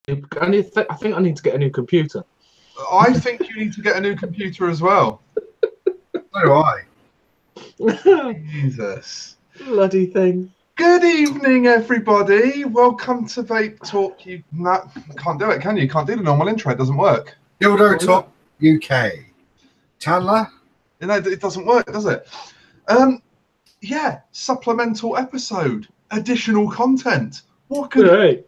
I think I need to get a new computer. I think you need to get a new computer as well. So do I. Jesus. Bloody thing. Good evening, everybody. Welcome to Vape Talk. Can't do it, can you? Can't do the normal intro. It doesn't work. Dildo Talk UK. Chandler? No, it doesn't work, does it? Yeah, supplemental episode. Additional content. What could Right.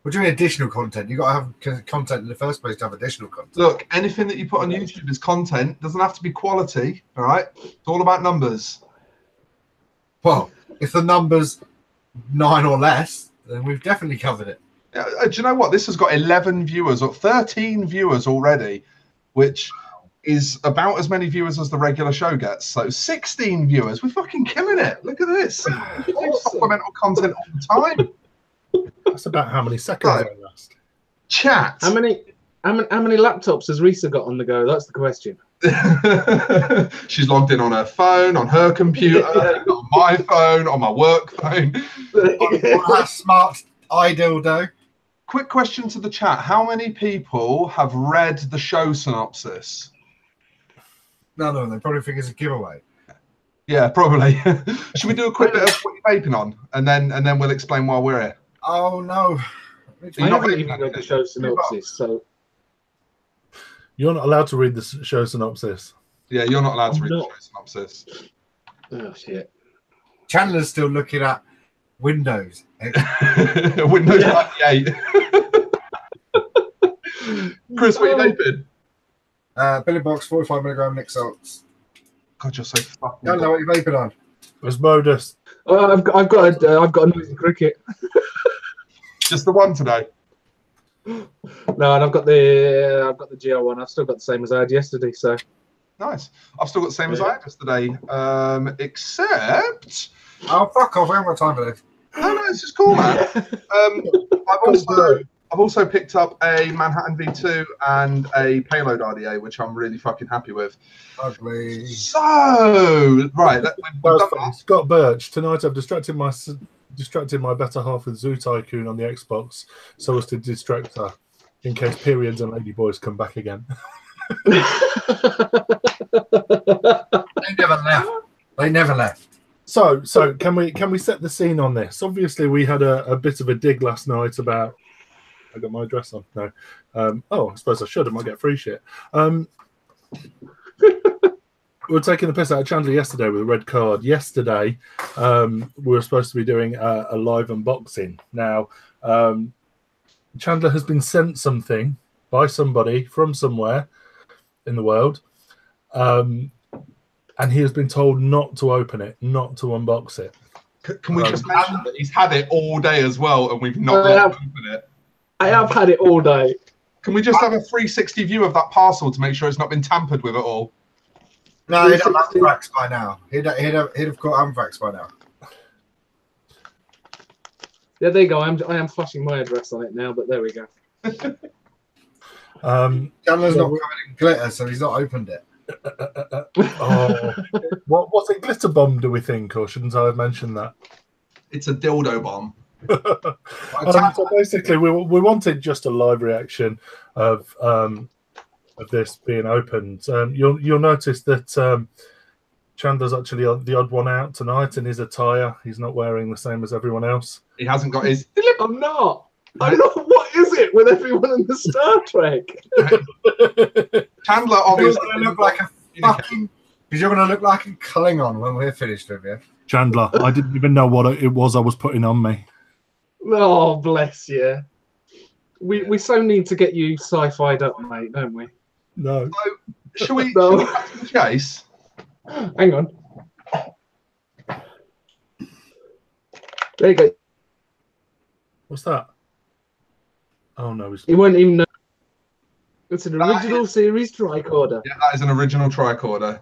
We're doing additional content. You've got to have content in the first place to have additional content. Look, anything that you put on YouTube is content. Doesn't have to be quality, all right? It's all about numbers. Well, if the number's 9 or less, then we've definitely covered it. Do you know what? This has got 11 viewers or 13 viewers already, which is about as many viewers as the regular show gets. So 16 viewers. We're fucking killing it. Look at this. We do supplemental content all the time. That's about how many seconds I last. Chat. How many laptops has Risa got on the go? That's the question. She's logged in on her phone, on her computer, on my phone, on my work phone. On her smart iDildo. Quick question to the chat. How many people have read the show synopsis? None of them. They probably think it's a giveaway. Yeah, probably. Should we do a quick bit of what you're vaping on? And then we'll explain why we're here. Oh, no. I haven't even read the show synopsis, so... You're not allowed to read the show synopsis. Yeah, you're not allowed to read the show synopsis. Oh, shit. Chandler's still looking at Windows. Windows 98. Chris, what are you vaping? Billy Box, 45 milligram Nick Salts. God, you're so fucking... Chandler, what are you vaping on? It's modus. I've got a noisy cricket. Just the one today. No, and I've got the GR1. I've still got the same as I had yesterday. So nice. I've still got the same as I had yesterday, except. Oh, fuck off! I haven't got time for this. No, this is cool, man. I've also picked up a Manhattan V2 and a Payload RDA, which I'm really fucking happy with. Ugly. So right, Scott Birch. Tonight I've distracted my better half with Zoo Tycoon on the Xbox so as to distract her in case periods and ladyboys come back again. They never left. So can we set the scene on this? Obviously we had a bit of a dig last night about... I got my address on. No. I suppose I should. I might get free shit. We were taking the piss out of Chandler yesterday with a red card. Yesterday, we were supposed to be doing a live unboxing. Now, Chandler has been sent something by somebody from somewhere in the world, and he has been told not to open it, not to unbox it. Can we just mention that he's had it all day as well, and we've not opened it? I have had it all day. Can we just have a 360 view of that parcel to make sure it's not been tampered with at all? No, he'd have anthrax by now. He'd have got anthrax by now. Yeah, there you go. I am flashing my address on it now, but there we go. Chandler's not covered in glitter, so he's not opened it. What's a glitter bomb, do we think, or shouldn't I have mentioned that? It's a dildo bomb. So basically, we wanted just a live reaction of this being opened. You'll notice that Chandler's actually the odd one out tonight in his attire. He's not wearing the same as everyone else. He hasn't got his... I'm not. What is it with everyone in the Star Trek? Chandler obviously... You're going to look like a fucking... Because you're going to look like a Klingon when we're finished with you. Chandler, I didn't even know what it was I was putting on me. Oh, bless you. We so need to get you sci-fi'd up, mate, don't we? No. So, shall we back to the chase? Hang on. There you go. What's that? Oh, no. You won't even know. It's an original series tricorder. Yeah, that is an original tricorder.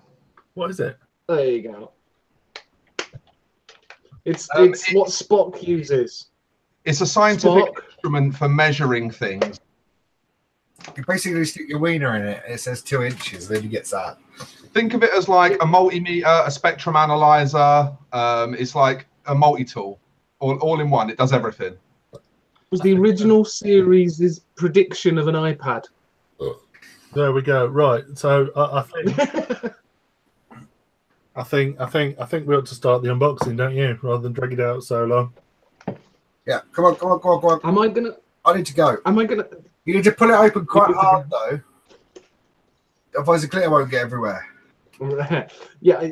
What is it? There you go. It's what Spock uses. It's a scientific instrument for measuring things. You basically stick your wiener in it, and it says 2 inches, then you get that. Think of it as like a multimeter, a spectrum analyzer. It's like a multi-tool, all in one. It does everything. was the original series' prediction of an iPad. There we go. Right. So I think we ought to start the unboxing, don't you? Rather than drag it out so long. Yeah, come on. Am I gonna? I need to go. Am I gonna? You need to pull it open quite hard, though. Otherwise, the glitter won't get everywhere. Yeah,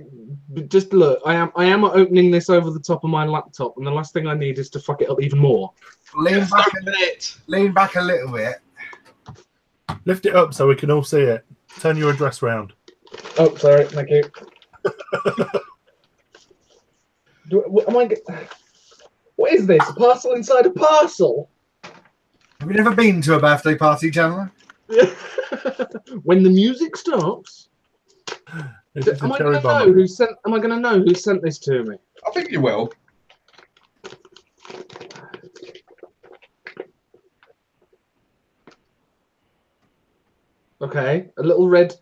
just look. I am opening this over the top of my laptop, and the last thing I need is to fuck it up even more. Lean back a little bit. Lift it up so we can all see it. Turn your address round. Oh, sorry. Thank you. What is this? A parcel inside a parcel? Have you never been to a birthday party, Chandler? When the music stops. Am I going to know who sent this to me? I think you will. Okay, a little red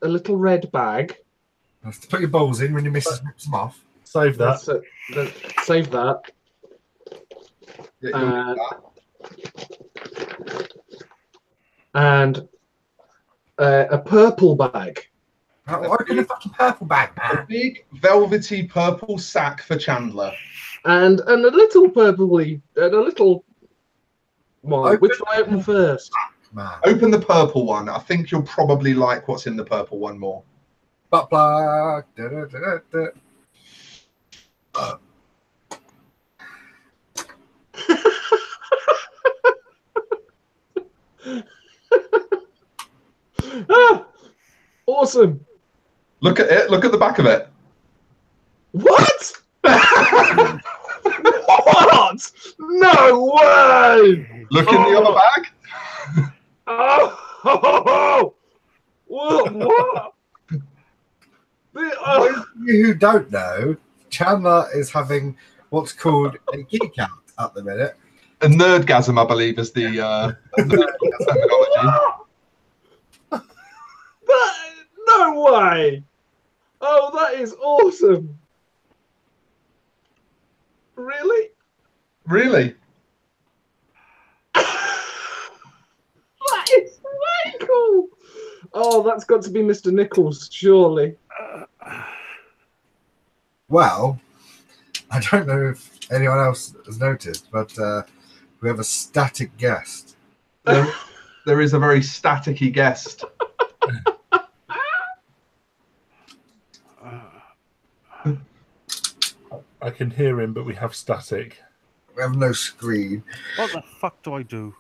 bag. That's to put your balls in when your missus rips them off. Save that. Save that. Yeah, and a purple bag. Open a fucking purple bag, man. A big velvety purple sack for Chandler. And a little purpley, and a little one. Which do I open first? Man. Open the purple one. I think you'll probably like what's in the purple one more. Butt plug. Ah, awesome. Look at it. Look at the back of it. What? What? No way! Look in the other bag. Oh! What? Those of you who don't know, Chandler is having what's called a geek out at the minute. A nerdgasm, I believe, is the terminology. No way! Oh, that is awesome! Really? Really? That is way cool! Oh, that's got to be Mr. Nichols, surely. Well, I don't know if anyone else has noticed, but we have a static guest. There is a very staticky guest. I can hear him, but we have static. We have no screen. What the fuck do I do?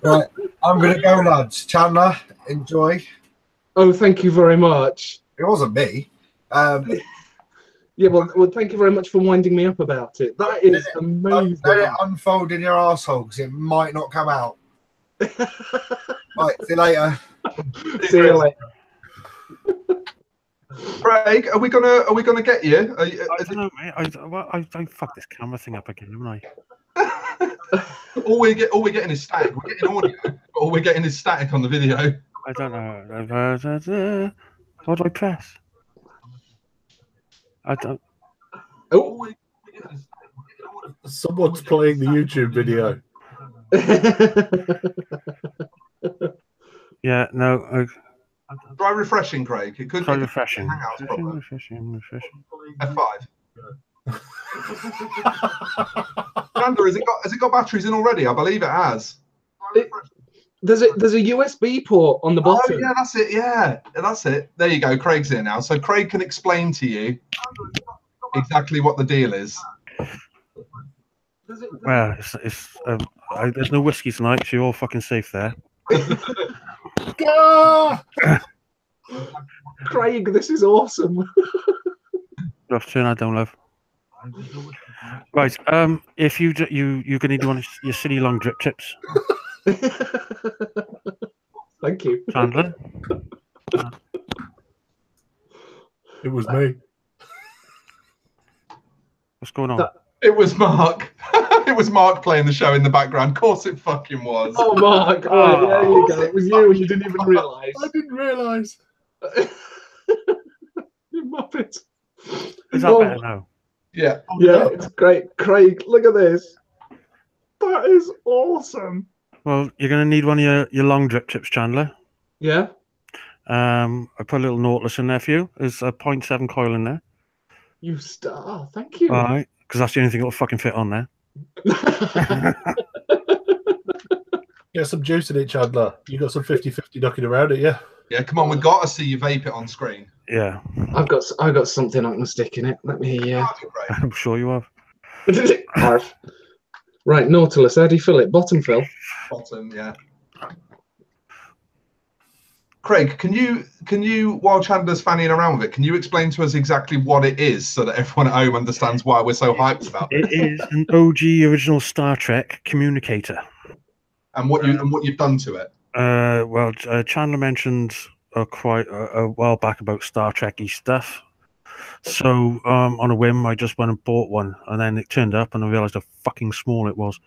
Right, I'm going to go, lads. Chandler, enjoy. Oh, thank you very much. It wasn't me. Yeah, well, thank you very much for winding me up about it. That is amazing. Let it unfold in your arsehole because it might not come out. Right, see you later. See you later. Craig, are we gonna get you? I don't know, mate. I fucked this camera thing up again, haven't I? all we're getting is static. We're getting audio, but all we're getting is static on the video. I don't know. What do I press? I don't. Oh, Someone's playing the YouTube video. Yeah, no. Try refreshing, Craig. It could Try be refreshing. Hangouts problem. Refreshing. F5. Chandler, has it got batteries in already? I believe it has. There's a USB port on the bottom. Oh yeah, that's it. Yeah, that's it. There you go. Craig's here now, so Craig can explain to you exactly what the deal is. Well, there's no whiskey tonight, so you're all fucking safe there. Craig, this is awesome. Love, turn that down, love. Right, if you're gonna do one of your silly long drip tips. Thank you, Chandler. It was me. What's going on? It was Mark. It was Mark playing the show in the background. Of course it fucking was. Oh, Mark. Oh, there you go. It was you and you didn't even realise. I didn't realise. You muppet. Is that better now? Yeah. Yeah, it's great. Craig, look at this. That is awesome. Well, you're going to need one of your long drip tips, Chandler. Yeah. I put a little Nautilus in there for you. There's a 0.7 coil in there. You star. Thank you. All right, because that's the only thing that'll fucking fit on there. Get some juice in it, Chandler. You got some 50-50 knocking around it, yeah? Yeah, come on, we've got to see you vape it on screen. Yeah. I've got something I can stick in it. Let me. I'm sure you have. Arf. Right, Nautilus. How do you fill it? Bottom fill. Bottom, yeah. Craig, can you, while Chandler's fanning around with it, can you explain to us exactly what it is so that everyone at home understands why we're so hyped about it? It is an OG original Star Trek communicator. And what you've done to it? Well, Chandler mentioned quite a while back about Star Trek-y stuff. So on a whim, I just went and bought one, and then it turned up, and I realised how fucking small it was.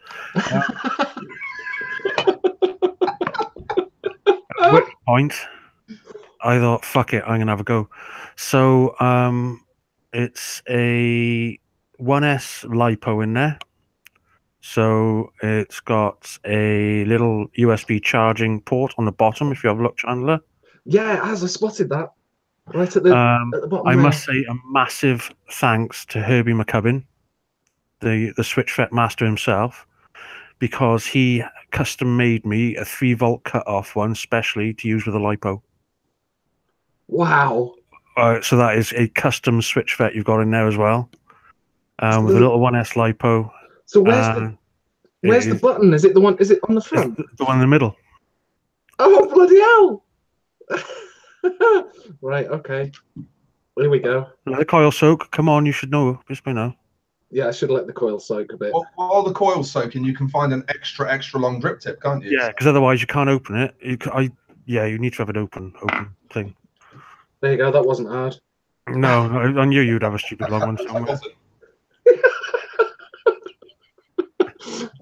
At which point, I thought, fuck it, I'm going to have a go. So it's a 1S LiPo in there. So it's got a little USB charging port on the bottom, if you have a look, Chandler. Yeah, as I spotted that. Right at the bottom. I must say a massive thanks to Herbie McCubbin, the switch FET master himself, because he custom made me a 3-volt cut-off one, specially to use with a LiPo. Wow. So that is a custom switch FET you've got in there as well, with a little 1S LiPo. So where's the button? Is it the one? Is it on the front? The one in the middle. Oh bloody hell! Right. Okay. Here we go. Let the coil soak. Come on, you should know. Just by now. Yeah, I should let the coil soak a bit. Well, while the coil's soaking, you can find an extra long drip tip, can't you? Yeah, because otherwise you can't open it. You need to have an open thing. There you go. That wasn't hard. No, I knew you'd have a stupid long one somewhere.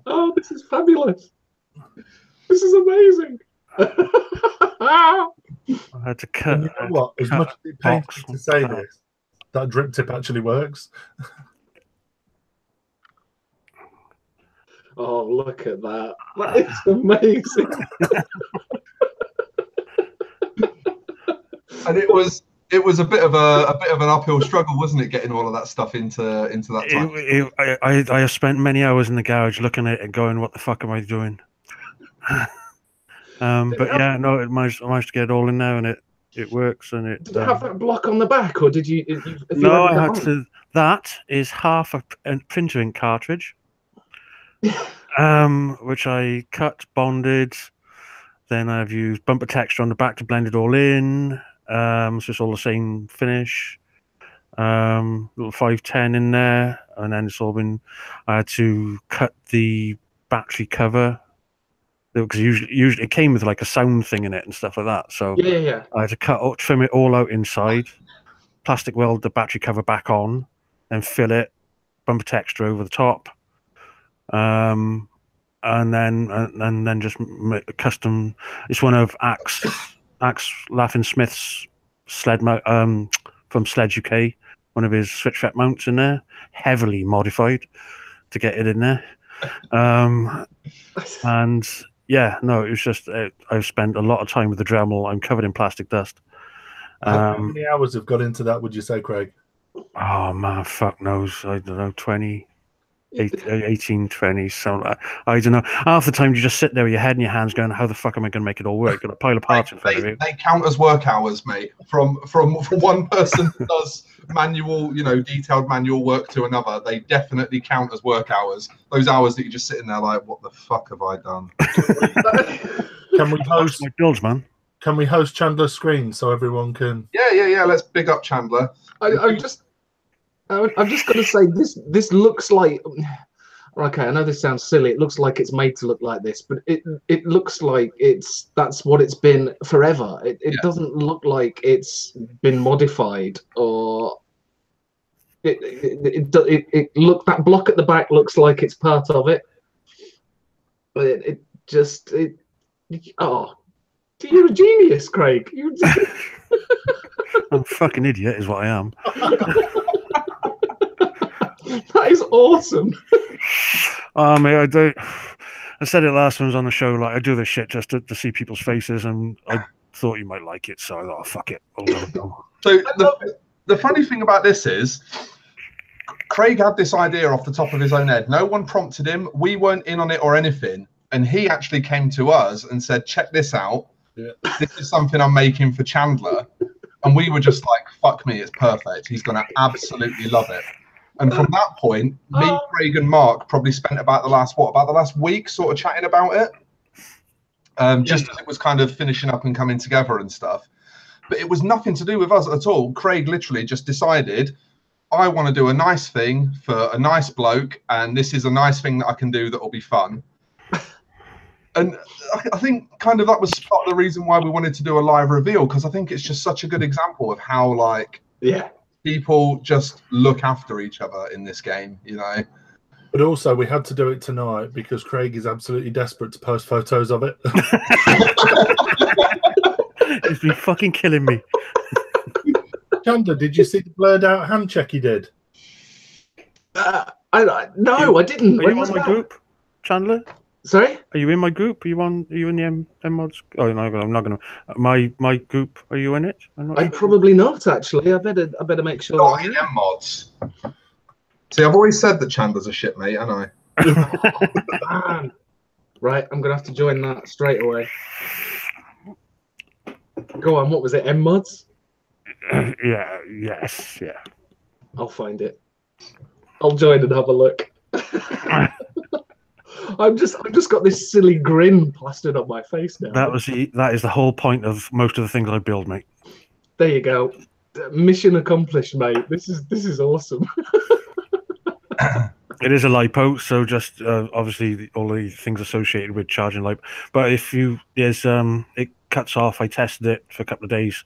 Oh, this is fabulous. This is amazing. I had to cut. And you know what? As much as it pains me to say this, that drip tip actually works. Oh, look at that. That is amazing. And it was a bit of an uphill struggle, wasn't it, getting all of that stuff into that time? I have spent many hours in the garage looking at it and going, "What the fuck am I doing?" But yeah, no, I managed to get it all in there, and it works. And it did it have that block on the back, or did you? No, I had to. That is half a printer ink cartridge, which I cut, bonded. Then I've used bumper texture on the back to blend it all in. So it's all the same finish. Little 510 in there, and then it's all been. I had to cut the battery cover because usually it came with like a sound thing in it and stuff like that. So yeah. I had to trim it all out inside, plastic weld the battery cover back on, and fill it, bumper texture over the top, and then just make a custom. It's one of Axe Laughing Smith's sled from Sledge UK, one of his switch FET mounts in there, heavily modified to get it in there. And yeah, no, it was just I've spent a lot of time with the Dremel. I'm covered in plastic dust. How many hours have got into that, would you say, Craig? Oh man, fuck knows. I don't know, 18, 20, so I don't know. Half the time you just sit there with your head in your hands going, how the fuck am I going to make it all work? Got a pile of parts in front of you. They count as work hours, mate. From one person who does manual, detailed manual work to another, they definitely count as work hours. Those hours that you're just sitting there like, what the fuck have I done? Can we host my builds, man? Can we host Chandler's screen so everyone can? Yeah. Let's big up Chandler. I'm just going to say this looks like. Okay, I know this sounds silly. It looks like it's made to look like this, but it looks like that's what it's been forever. It doesn't look like it's been modified or. That block at the back looks like it's part of it. But you're a genius, Craig. I'm a fucking idiot, is what I am. That is awesome. Oh, mate, I do. I said it last time I was on the show. Like, I do this shit just to see people's faces, and I thought you might like it, so I thought, oh, fuck it. So the funny thing about this is, Craig had this idea off the top of his own head. No one prompted him. We weren't in on it or anything. And he actually came to us and said, check this out. Yeah. This is something I'm making for Chandler. And we were just like, fuck me, it's perfect. He's going to absolutely love it. And from that point, me, Craig, and Mark probably spent about the last week sort of chatting about it. Just as it was kind of finishing up and coming together and stuff. But it was nothing to do with us at all. Craig literally just decided, I want to do a nice thing for a nice bloke, and this is a nice thing that I can do that will be fun. And I think kind of that was part of the reason why we wanted to do a live reveal, because I think it's just such a good example of how, like, people just look after each other in this game, you know. But also, we had to do it tonight because Craig is absolutely desperate to post photos of it. He's been fucking killing me. Chandler, did you see the blurred out hand check he did? No, I didn't. Are you on my group, Chandler? Sorry? Are you in my group? Are you in the M mods? Oh no, I'm not gonna. My group. Are you in it? I'm probably not actually. I better make sure. Not in M mods. See, I've always said that Chandler's a shit mate, haven't Man. Right, I'm gonna have to join that straight away. Go on. What was it? M mods? Yeah. I'll find it. I'll join and have a look. I've just got this silly grin plastered on my face now. That is the whole point of most of the things I build, mate. There you go. Mission accomplished, mate. This is awesome. It is a lipo, so just obviously all the things associated with charging lipo. But if it cuts off. I tested it for a couple of days.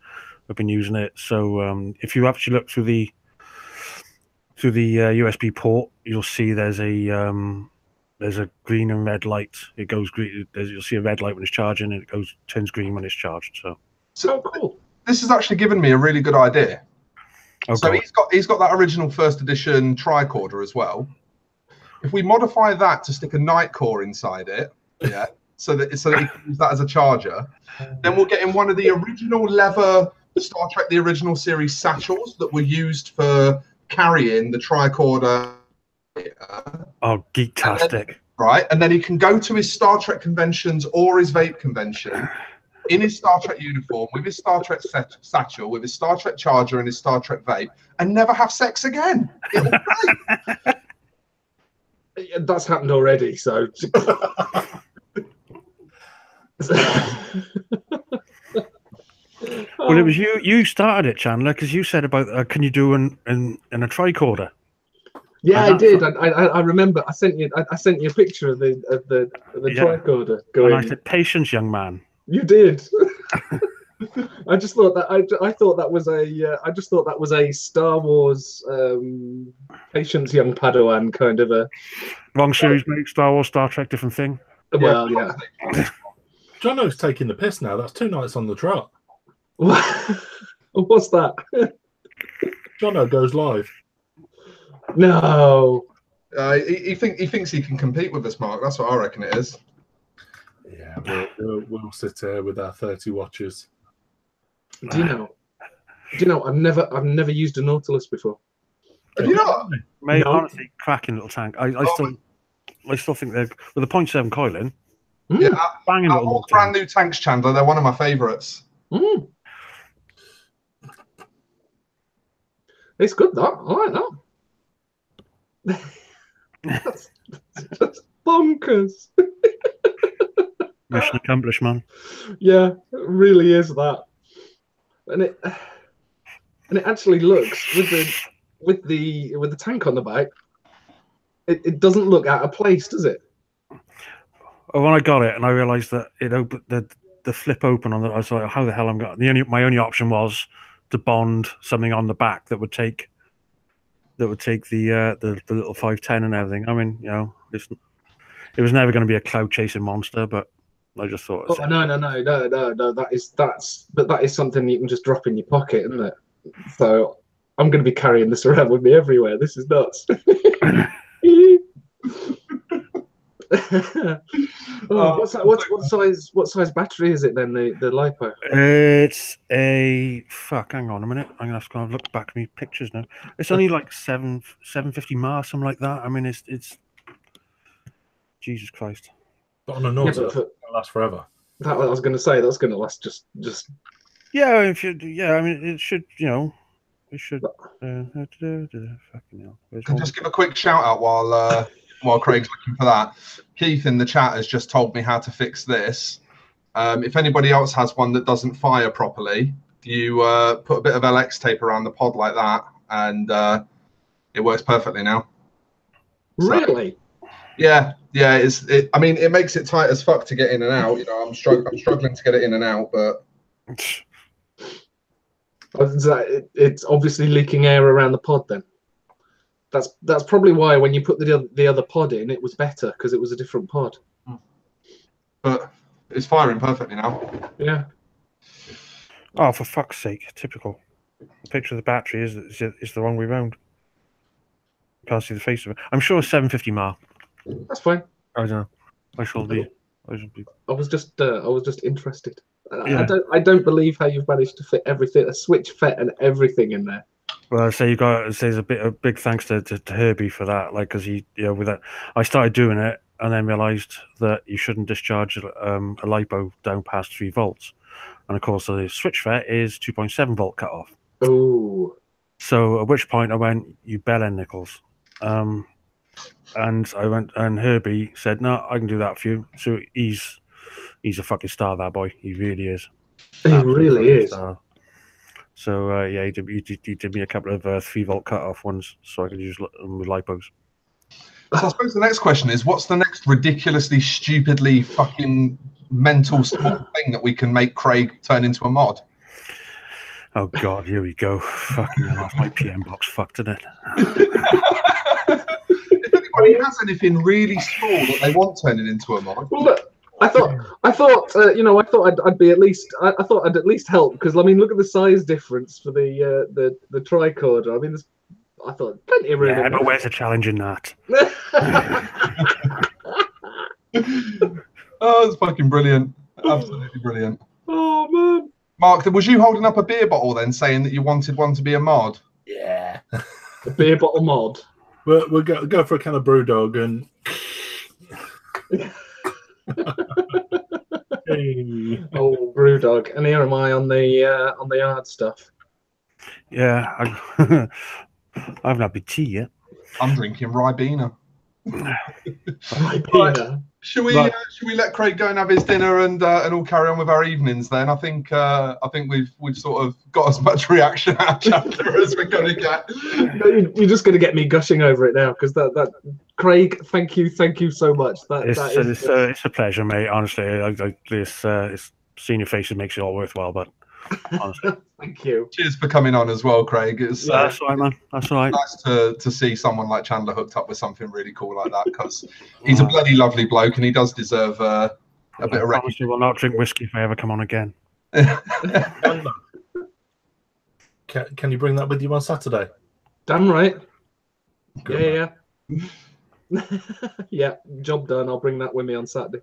I've been using it. So if you actually look through the USB port, you'll see there's a green and red light. It goes green. You'll see a red light when it's charging, and it turns green when it's charged. So cool. This has actually given me a really good idea. Okay. So he's got that original first edition tricorder as well. If we modify that to stick a night core inside it, so that he can use that as a charger, then we'll get in one of the original leather Star Trek, the original series satchels that were used for carrying the tricorder. Oh, geektastic. Right, and then he can go to his Star Trek conventions or his vape convention in his Star Trek uniform, with his Star Trek satchel, with his Star Trek charger and his Star Trek vape, and never have sex again. It'll be great. That's happened already, so... Well, it was you started it, Chandler, because you said about can you do in a tricorder? Yeah, I did. I remember. I sent you a picture of the tricorder. Going. And I said, "Patience, young man." You did. I just thought that I thought that was a Star Wars Patience, young Padawan kind of a wrong series, mate. Star Wars, Star Trek, different thing. Well, yeah. Jono's taking the piss now. That's 2 nights on the trot. What's that? Jono goes live. No. He thinks he can compete with us, Mark. That's what I reckon it is. Yeah, we'll sit here with our 30 watchers. Do you know? I've never used a Nautilus before. Have you not? Mate, honestly, cracking little tank. I still think they're with a 0.7 coil in. Yeah, banging little brand new tanks, Chandler. They're one of my favourites. It's good, that. I like that. That's bonkers. Mission accomplished, man. Yeah, it really is that. And it actually looks with the tank on the back. It doesn't look out of place, does it? Oh, when I got it and I realised that it opened the flip open on the, I was like, how the hell I'm going? My only option was to bond something on the back that would take the little 510 and everything. I mean, it was never going to be a cloud chasing monster, but I just thought. Oh, no. That is something you can just drop in your pocket, isn't it? So I'm going to be carrying this around with me everywhere. This is nuts. What size battery is it then? The lipo. It's a fuck. Hang on a minute. I'm gonna have to look back at me pictures now. It's only like 750 mAh, something like that. I mean, it's Jesus Christ. But on a nozzle, it'll last forever. I was going to say that's going to last just. Yeah, if you, yeah. I mean, it should. You know, we should. Fucking hell. Can just give a quick shout out while Craig's looking for that. Keith in the chat has just told me how to fix this. If anybody else has one that doesn't fire properly, you put a bit of LX tape around the pod like that, and it works perfectly now. Really? Yeah. I mean, it makes it tight as fuck to get in and out. You know, I'm struggling to get it in and out, but it's obviously leaking air around the pod. Then that's probably why when you put the other pod in, it was better because it was a different pod. But it's firing perfectly now. Yeah. Oh, for fuck's sake! Typical. The picture of the battery is the wrong way round. Can't see the face of it. I'm sure it's 750 mAh. That's fine. I don't know. I shall be. I was just interested. Yeah. I don't believe how you've managed to fit everything, a switch FET and everything in there. Well, so there's a big thanks to Herbie for that. Like, because he, you know, with that, I started doing it and then realised that you shouldn't discharge a lipo down past 3 volts, and of course the switch FET is 2.7 volt cut off. Oh. So at which point I went, you bellend nickels. And I went, and Herbie said, "No, I can do that for you." So he's a fucking star, that boy. He really is. He really is. Star. So yeah, he did me a couple of 3 volt cut off ones, so I could use them with lipos. So I suppose the next question is, what's the next ridiculously, stupidly, fucking mental small thing that we can make Craig turn into a mod? Oh God, here we go. Fucking off my PM box fucked, isn't it? If anybody has anything really small that they want turning into a mod. Well, look, I thought I'd be at least. I thought I'd at least help because I mean, look at the size difference for the tricorder. I mean, I thought plenty of room. Yeah, but where's the challenge in that? Oh, it's fucking brilliant! Absolutely brilliant. Oh man. Mark, was you holding up a beer bottle then, saying that you wanted one to be a mod? Yeah. A beer bottle mod. We'll go for a can of Brewdog and. Hey. Oh, Brewdog, and here am I on the hard stuff. Yeah, I haven't had my tea yet. I'm drinking Ribena. Ribena. Right. Should we let Craig go and have his dinner and all carry on with our evenings then? I think we've sort of got as much reaction out of Chandler as we're gonna get. You're just gonna get me gushing over it now because that Craig, thank you so much. It's a pleasure, mate. Honestly, this seeing your faces makes it all worthwhile. But honestly, thank you. Cheers for coming on as well, Craig. It's that's all right, man. That's all right. Nice to see someone like Chandler hooked up with something really cool like that because he's a bloody lovely bloke and he does deserve a bit of recognition. I will not drink whiskey if I ever come on again. Can you bring that with you on Saturday? Damn right. Good, yeah. Yeah, job done. I'll bring that with me on Saturday.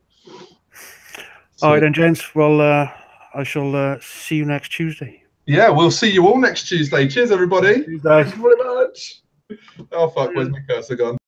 All right then, gents. Well, I shall see you next Tuesday. Yeah, we'll see you all next Tuesday. Cheers, everybody. Tuesday. Thank you very much. Oh, fuck. Where's my cursor gone?